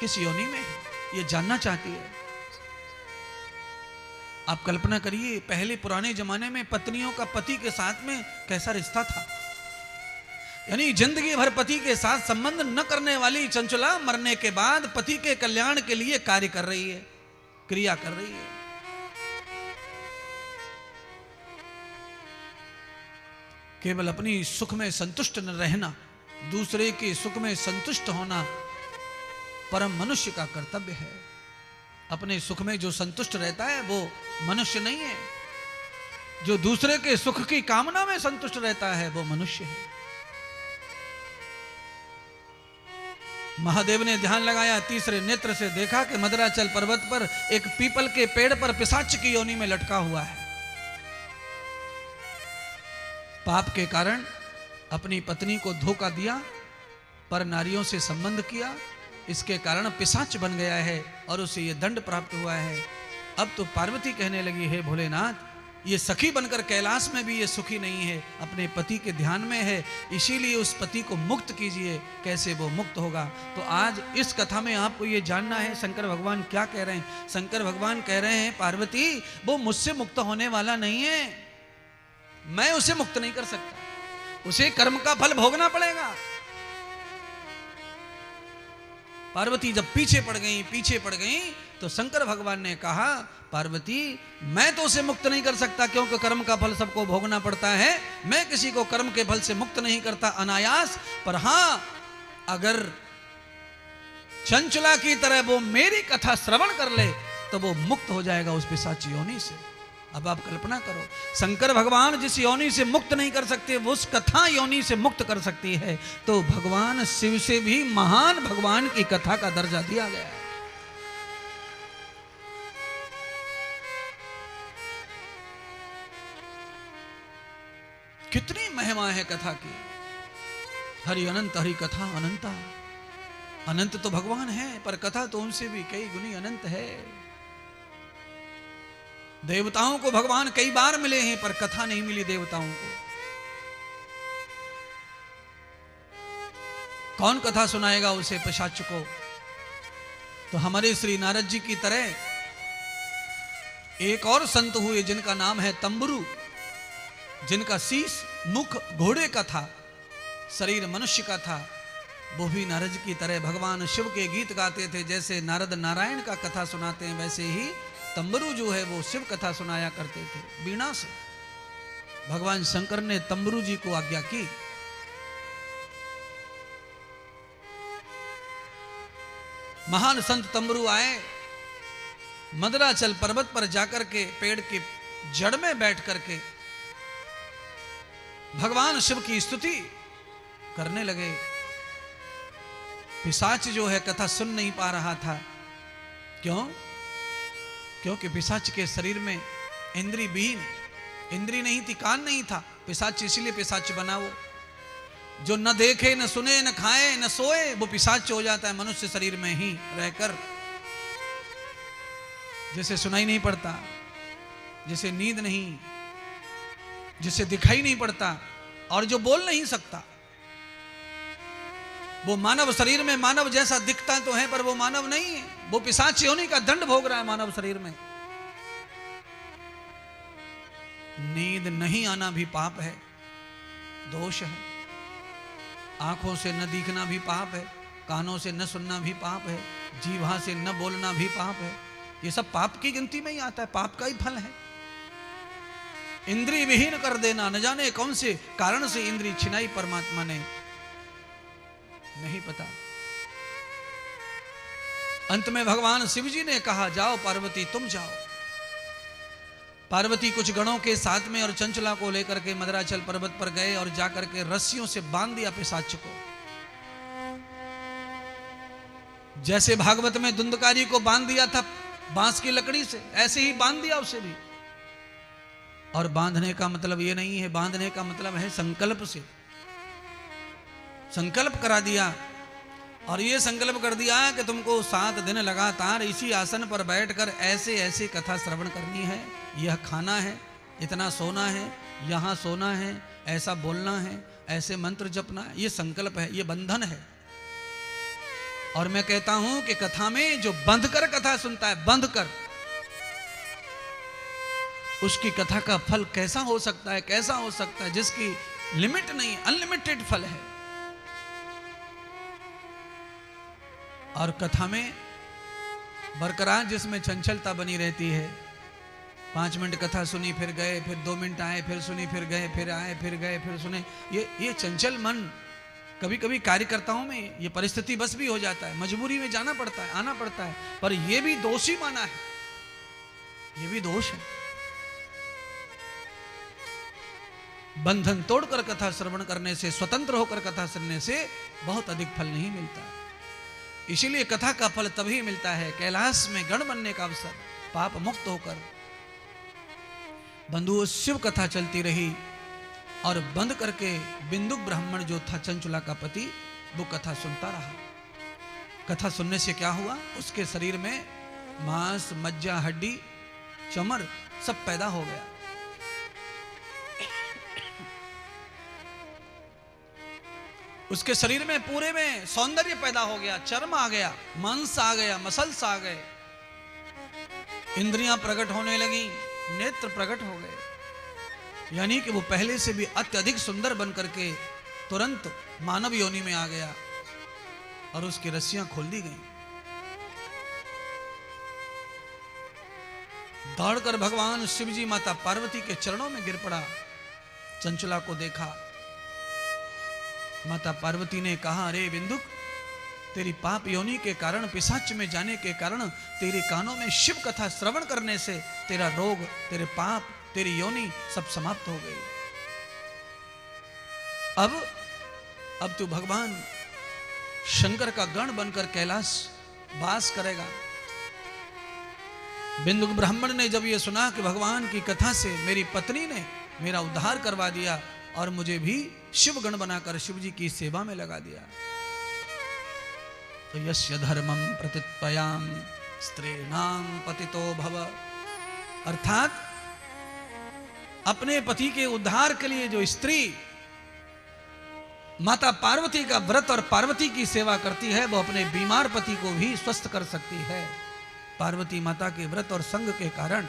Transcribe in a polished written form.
किस योनि में है, ये जानना चाहती है। आप कल्पना करिए, पहले पुराने जमाने में पत्नियों का पति के साथ में कैसा रिश्ता था। यानी जिंदगी भर पति के साथ संबंध न करने वाली चंचला मरने के बाद पति के कल्याण के लिए कार्य कर रही है, क्रिया कर रही है। केवल अपनी सुख में संतुष्ट न रहना, दूसरे के सुख में संतुष्ट होना परम मनुष्य का कर्तव्य है। अपने सुख में जो संतुष्ट रहता है वो मनुष्य नहीं है, जो दूसरे के सुख की कामना में संतुष्ट रहता है वो मनुष्य है। महादेव ने ध्यान लगाया, तीसरे नेत्र से देखा कि मदराचल पर्वत पर एक पीपल के पेड़ पर पिशाच की योनि में लटका हुआ है। पाप के कारण अपनी पत्नी को धोखा दिया, पर नारियों से संबंध किया, इसके कारण पिशाच बन गया है और उसे यह दंड प्राप्त हुआ है। अब तो पार्वती कहने लगी, हे भोलेनाथ, ये सखी बनकर कैलाश में भी ये सुखी नहीं है, अपने पति के ध्यान में है, इसीलिए उस पति को मुक्त कीजिए। कैसे वो मुक्त होगा? तो आज इस कथा में आपको ये जानना है शंकर भगवान क्या कह रहे हैं। शंकर भगवान कह रहे हैं, पार्वती वो मुझसे मुक्त होने वाला नहीं है, मैं उसे मुक्त नहीं कर सकता, उसे कर्म का फल भोगना पड़ेगा। पार्वती जब पीछे पड़ गई तो शंकर भगवान ने कहा, पार्वती मैं तो उसे मुक्त नहीं कर सकता, क्योंकि कर्म का फल सबको भोगना पड़ता है। मैं किसी को कर्म के फल से मुक्त नहीं करता अनायास। पर हां, अगर चंचला की तरह वो मेरी कथा श्रवण कर ले तो वो मुक्त हो जाएगा उस पिशाच योनि से। अब आप कल्पना करो, शंकर भगवान जिस योनि से मुक्त नहीं कर सकते वो उस कथा योनि से मुक्त कर सकती है, तो भगवान शिव से भी महान भगवान की कथा का दर्जा दिया गया है। कितनी महिमा है कथा की। हरि अनंत, हरि कथा अनंता। अनंत तो भगवान है, पर कथा तो उनसे भी कई गुनी अनंत है। देवताओं को भगवान कई बार मिले हैं, पर कथा नहीं मिली देवताओं को। कौन कथा सुनाएगा उसे पिशाच को? तो हमारे श्री नारद जी की तरह एक और संत हुए जिनका नाम है तंबुरु, जिनका शीश मुख घोड़े का था, शरीर मनुष्य का था। वो भी नारद जी की तरह भगवान शिव के गीत गाते थे। जैसे नारद नारायण का कथा सुनाते हैं, वैसे ही तंबुरु जो है वो शिव कथा सुनाया करते थे बीणा से। भगवान शंकर ने तंबुरु जी को आज्ञा की। महान संत तंबुरु आए, मदराचल पर्वत पर जाकर के पेड़ के जड़ में बैठ करके भगवान शिव की स्तुति करने लगे। पिशाच जो है कथा सुन नहीं पा रहा था। क्यों? क्योंकि पिशाच के शरीर में इंद्री विहीन, इंद्री नहीं थी, कान नहीं था। पिशाच इसीलिए पिशाच बना वो, जो न देखे न सुने न खाए न सोए, वो पिशाच हो जाता है मनुष्य शरीर में ही रहकर। जैसे सुनाई नहीं पड़ता, जैसे नींद नहीं, जिसे दिखाई नहीं पड़ता और जो बोल नहीं सकता, वो मानव शरीर में मानव जैसा दिखता तो है, पर वो मानव नहीं है। वो पिशाच योनि का दंड भोग रहा है मानव शरीर में। नींद नहीं आना भी पाप है, दोष है। आंखों से न दिखना भी पाप है, कानों से न सुनना भी पाप है, जीवा से न बोलना भी पाप है। ये सब पाप की गिनती में ही आता है, पाप का ही फल है। इंद्रिय विहीन कर देना, न जाने कौन से कारण से इंद्रिय छिनाई परमात्मा ने, नहीं पता। अंत में भगवान शिव जी ने कहा, जाओ पार्वती तुम जाओ। पार्वती कुछ गणों के साथ में और चंचला को लेकर के मदराचल पर्वत पर गए और जाकर के रस्सियों से बांध दिया पिशाच को। जैसे भागवत में धुंधकारी को बांध दिया था बांस की लकड़ी से, ऐसे ही बांध दिया उसे भी। और बांधने का मतलब ये नहीं है, बांधने का मतलब है संकल्प से। संकल्प करा दिया और ये संकल्प कर दिया कि तुमको 7 दिन लगातार इसी आसन पर बैठकर ऐसे ऐसे कथा श्रवण करनी है, यह खाना है, इतना सोना है, यहाँ सोना है, ऐसा बोलना है, ऐसे मंत्र जपना है। ये संकल्प है, ये बंधन है। और मैं कहता हूं कि कथा में जो बंध कर कथा सुनता है, बंध कर, उसकी कथा का फल कैसा हो सकता है, कैसा हो सकता है, जिसकी लिमिट नहीं, अनलिमिटेड फल है। और कथा में बरकरार जिसमें चंचलता बनी रहती है, 5 मिनट कथा सुनी फिर गए, फिर 2 मिनट आए, फिर सुनी फिर गए, फिर आए फिर गए, फिर सुने, ये चंचल मन कभी कभी कार्यकर्ताओं में ये परिस्थिति बस भी हो जाता है, मजबूरी में जाना पड़ता है, आना पड़ता है, पर ये भी दोषी माना है, ये भी दोष है। बंधन तोड़कर कथा श्रवण करने से, स्वतंत्र होकर कथा सुनने से बहुत अधिक फल नहीं मिलता। इसीलिए कथा का फल तभी मिलता है कैलाश में गण बनने का अवसर, पाप मुक्त होकर। बंधुओं, शिव कथा चलती रही और बंद करके बिंदु ब्राह्मण जो था चंचुला का पति, वो कथा सुनता रहा। कथा सुनने से क्या हुआ, उसके शरीर में मांस, मज्जा, हड्डी, चमड़ सब पैदा हो गया। उसके शरीर में पूरे में सौंदर्य पैदा हो गया, चर्म आ गया, मांस आ गया, मसल्स आ गए, इंद्रियां प्रकट होने लगी, नेत्र प्रकट हो गए। यानी कि वो पहले से भी अत्यधिक सुंदर बन करके तुरंत मानव योनि में आ गया और उसकी रस्सियां खोल दी गई। दौड़कर भगवान शिवजी माता पार्वती के चरणों में गिर पड़ा। चंचला को देखा, माता पार्वती ने कहा, अरे बिंदुक, तेरी पाप योनि के कारण, पिशाच में जाने के कारण, तेरे कानों में शिव कथा श्रवण करने से तेरा रोग, तेरे पाप, तेरी योनि सब समाप्त हो गई। अब तू भगवान शंकर का गण बनकर कैलाश वास करेगा। बिंदुक ब्राह्मण ने जब यह सुना कि भगवान की कथा से मेरी पत्नी ने मेरा उद्धार करवा दिया और मुझे भी शिव गण बनाकर शिव जी की सेवा में लगा दिया, तो यस्य धर्मम प्रतित्पयाम स्त्रीणाम पतितो भव, अर्थात अपने पति के उद्धार के लिए जो स्त्री माता पार्वती का व्रत और पार्वती की सेवा करती है, वो अपने बीमार पति को भी स्वस्थ कर सकती है। पार्वती माता के व्रत और संग के कारण